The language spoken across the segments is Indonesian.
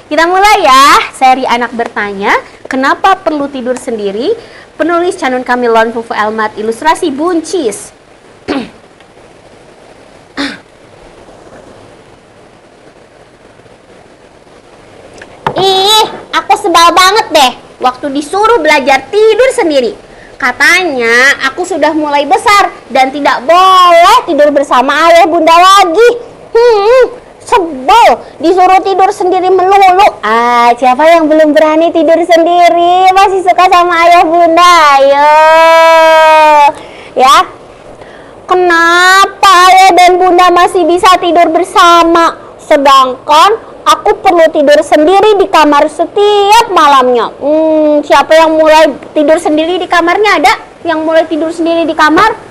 Kita mulai ya, seri anak bertanya, kenapa perlu tidur sendiri? Penulis Canun Kamilon Fufu Elmat, ilustrasi Buncis. Ih, aku sebal banget deh waktu disuruh belajar tidur sendiri. Katanya aku sudah mulai besar dan tidak boleh tidur bersama ayah bunda lagi. Sebel disuruh tidur sendiri melulu. Siapa yang belum berani tidur sendiri? Masih suka sama ayah bunda? Ayo. Ya. Kenapa ayah dan bunda masih bisa tidur bersama? Sedangkan aku perlu tidur sendiri di kamar setiap malamnya. Siapa yang mulai tidur sendiri di kamarnya? Ada yang mulai tidur sendiri di kamar?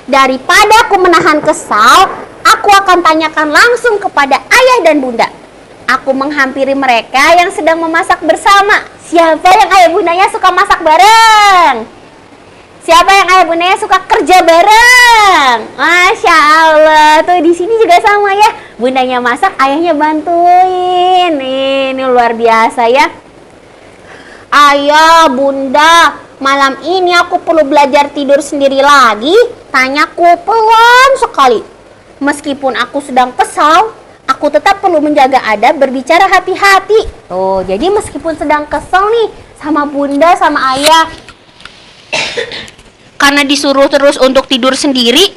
Daripada aku menahan kesal, aku akan tanyakan langsung kepada ayah dan bunda. Aku menghampiri mereka yang sedang memasak bersama. Siapa yang ayah bundanya suka masak bareng? Siapa yang ayah bundanya suka kerja bareng? Masya Allah, tuh di sini juga sama ya. Bundanya masak, ayahnya bantuin. Ini luar biasa ya. Ayah, bunda, malam ini aku perlu belajar tidur sendiri lagi. Tanyaku pelan sekali. Meskipun aku sedang kesal, aku tetap perlu menjaga adab berbicara hati-hati. Tuh, jadi meskipun sedang kesal nih sama bunda, sama ayah, karena disuruh terus untuk tidur sendiri,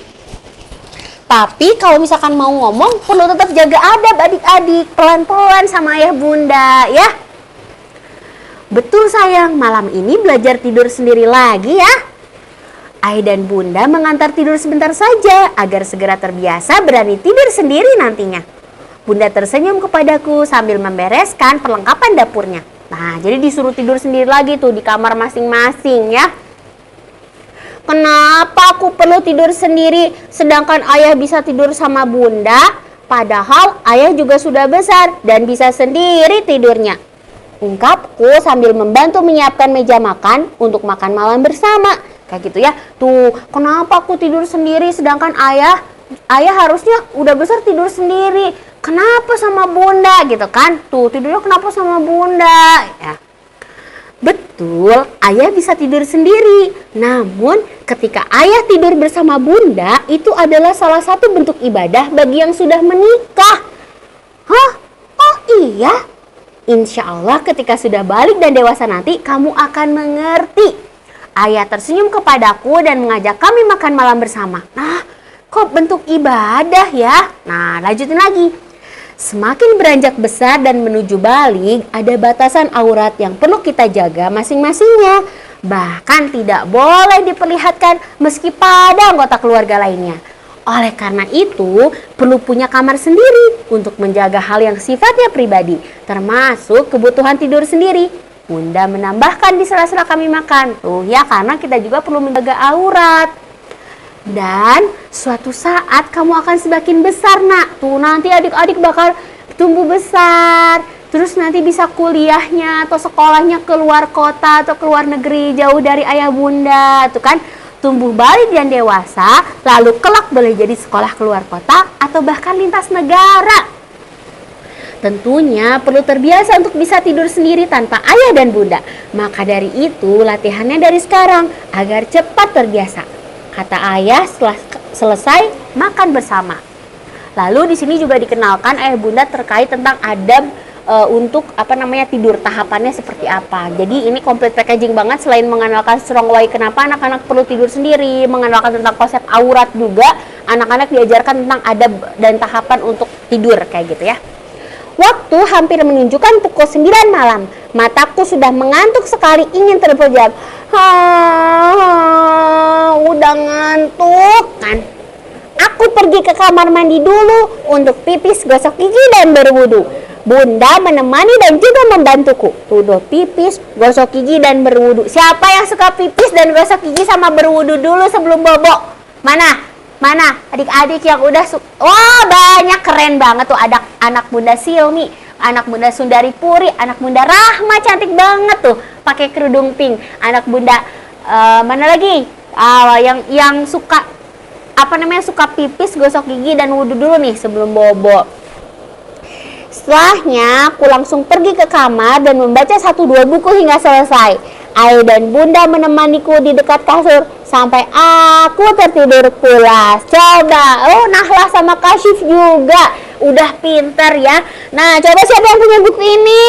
tapi kalau misalkan mau ngomong perlu tetap jaga adab adik-adik, pelan-pelan sama ayah bunda ya. Betul sayang, malam ini belajar tidur sendiri lagi ya. Ayah dan bunda mengantar tidur sebentar saja agar segera terbiasa berani tidur sendiri nantinya. Bunda tersenyum kepadaku sambil membereskan perlengkapan dapurnya. Nah, jadi disuruh tidur sendiri lagi tuh di kamar masing-masing ya. Kenapa aku perlu tidur sendiri sedangkan ayah bisa tidur sama bunda? Padahal ayah juga sudah besar dan bisa sendiri tidurnya. Ungkapku sambil membantu menyiapkan meja makan untuk makan malam bersama. Kayak gitu ya. Tuh, kenapa aku tidur sendiri sedangkan ayah harusnya udah besar tidur sendiri. Kenapa sama bunda gitu kan? Tuh, tidurnya kenapa sama bunda? Ya. Betul, ayah bisa tidur sendiri. Namun, ketika ayah tidur bersama bunda, itu adalah salah satu bentuk ibadah bagi yang sudah menikah. Hah? Oh iya? Insya Allah ketika sudah balik dan dewasa nanti, kamu akan mengerti. Ayah tersenyum kepadaku dan mengajak kami makan malam bersama. Nah, kok bentuk ibadah ya? Nah, lanjutin lagi. Semakin beranjak besar dan menuju balik, ada batasan aurat yang perlu kita jaga masing-masingnya. Bahkan tidak boleh diperlihatkan meski pada anggota keluarga lainnya. Oleh karena itu, perlu punya kamar sendiri untuk menjaga hal yang sifatnya pribadi, termasuk kebutuhan tidur sendiri. Bunda menambahkan di sela-sela kami makan. Tuh ya, karena kita juga perlu menjaga aurat. Dan suatu saat kamu akan semakin besar nak. Tuh nanti adik-adik bakal tumbuh besar. Terus nanti bisa kuliahnya atau sekolahnya ke luar kota atau ke luar negeri jauh dari ayah bunda. Tuh kan, tumbuh balik dan dewasa. Lalu kelak boleh jadi sekolah ke luar kota atau bahkan lintas negara. Tentunya perlu terbiasa untuk bisa tidur sendiri tanpa ayah dan bunda. Maka dari itu latihannya dari sekarang agar cepat terbiasa. Kata ayah setelah selesai makan bersama. Lalu di sini juga dikenalkan ayah bunda terkait tentang adab untuk tidur, tahapannya seperti apa. Jadi ini complete packaging banget. Selain mengenalkan strong way kenapa anak-anak perlu tidur sendiri, mengenalkan tentang konsep aurat juga, anak-anak diajarkan tentang adab dan tahapan untuk tidur kayak gitu ya. Waktu hampir menunjukkan pukul 9 malam. Mataku sudah mengantuk sekali, ingin terpejam. Udah ngantuk kan. Aku pergi ke kamar mandi dulu untuk pipis, gosok gigi, dan berwudu. Bunda menemani dan juga membantuku. Tuh, pipis, gosok gigi, dan berwudu. Siapa yang suka pipis dan gosok gigi sama berwudu dulu sebelum bobo? Mana adik-adik yang udah wah banyak, keren banget tuh. Ada anak bunda Silmi, anak bunda Sundari Puri, anak bunda Rahma cantik banget tuh pakai kerudung pink. Anak bunda mana lagi yang suka suka pipis, gosok gigi dan wudhu dulu nih sebelum bobo. Setelahnya, aku langsung pergi ke kamar dan membaca 1-2 buku hingga selesai. Ayah dan bunda menemaniku di dekat kasur sampai aku tertidur pulas. Coba, Nahlah sama Kasyif juga udah pinter ya. Nah, coba siapa yang punya buku ini?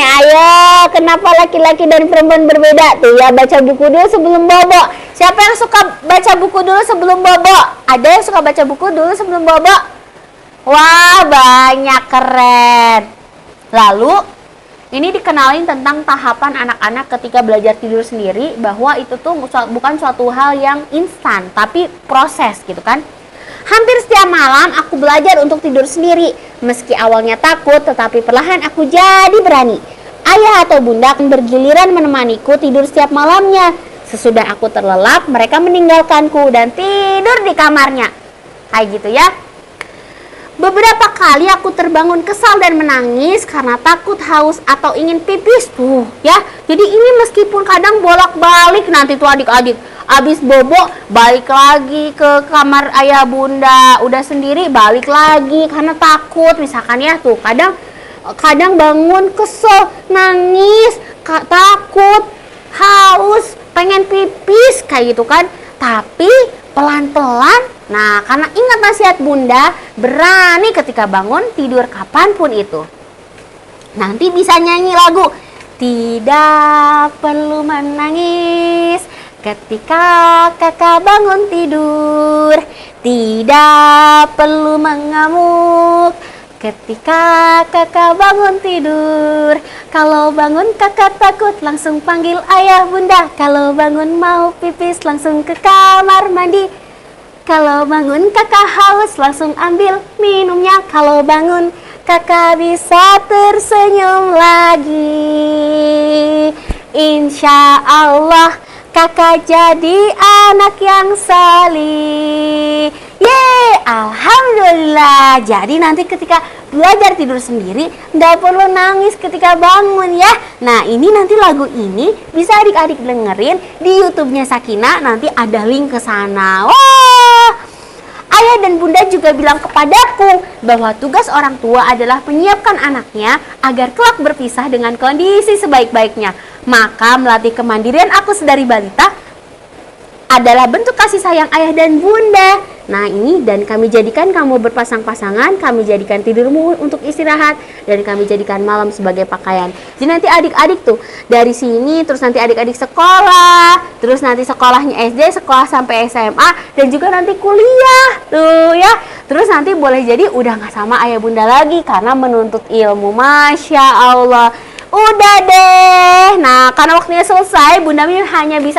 Ayo, kenapa laki-laki dan perempuan berbeda? Tuh ya, baca buku dulu sebelum bobo. Siapa yang suka baca buku dulu sebelum bobo? Ada yang suka baca buku dulu sebelum bobo? Wah, banyak, keren. Lalu ini dikenalin tentang tahapan anak-anak ketika belajar tidur sendiri, bahwa itu tuh bukan suatu hal yang instan, tapi proses gitu kan. Hampir setiap malam aku belajar untuk tidur sendiri. Meski awalnya takut, tetapi perlahan aku jadi berani. Ayah atau bunda akan bergiliran menemaniku tidur setiap malamnya. Sesudah aku terlelap, mereka meninggalkanku dan tidur di kamarnya. Kayak gitu ya. Beberapa kali aku terbangun kesal dan menangis karena takut, haus, atau ingin pipis tuh ya. Jadi ini meskipun kadang bolak-balik nanti tuh adik-adik abis bobo balik lagi ke kamar ayah bunda, udah sendiri balik lagi karena takut misalkan ya tuh. Kadang bangun kesel, nangis, takut, haus, pengen pipis kayak gitu kan. Tapi pelan-pelan. Nah, karena ingat nasihat bunda, berani ketika bangun tidur kapanpun itu. Nanti bisa nyanyi lagu Tidak perlu menangis ketika kakak bangun tidur, tidak perlu mengamuk ketika kakak bangun tidur. Kalau bangun kakak takut langsung panggil ayah bunda. Kalau bangun mau pipis langsung ke kamar mandi. Kalau bangun kakak haus langsung ambil minumnya. Kalau bangun kakak bisa tersenyum lagi. Insya Allah kakak jadi anak yang salih. Yeay, alhamdulillah. Jadi nanti ketika belajar tidur sendiri nggak perlu nangis ketika bangun ya. Nah, ini nanti lagu ini bisa adik-adik dengerin di YouTube-nya Sakinah, nanti ada link ke sana. Wah, ayah dan bunda juga bilang kepadaku bahwa tugas orang tua adalah menyiapkan anaknya agar kelak berpisah dengan kondisi sebaik-baiknya. Maka melatih kemandirian aku sedari balita adalah bentuk kasih sayang ayah dan bunda. Nah, ini dan kami jadikan kamu berpasang-pasangan, kami jadikan tidurmu untuk istirahat, dan kami jadikan malam sebagai pakaian. Jadi nanti adik-adik tuh dari sini, terus nanti adik-adik sekolah, terus nanti sekolahnya SD, sekolah sampai SMA, dan juga nanti kuliah tuh ya. Terus nanti boleh jadi udah nggak sama ayah bunda lagi karena menuntut ilmu. Masya Allah. Udah deh. Nah, karena waktunya selesai, Bunda Mimi hanya bisa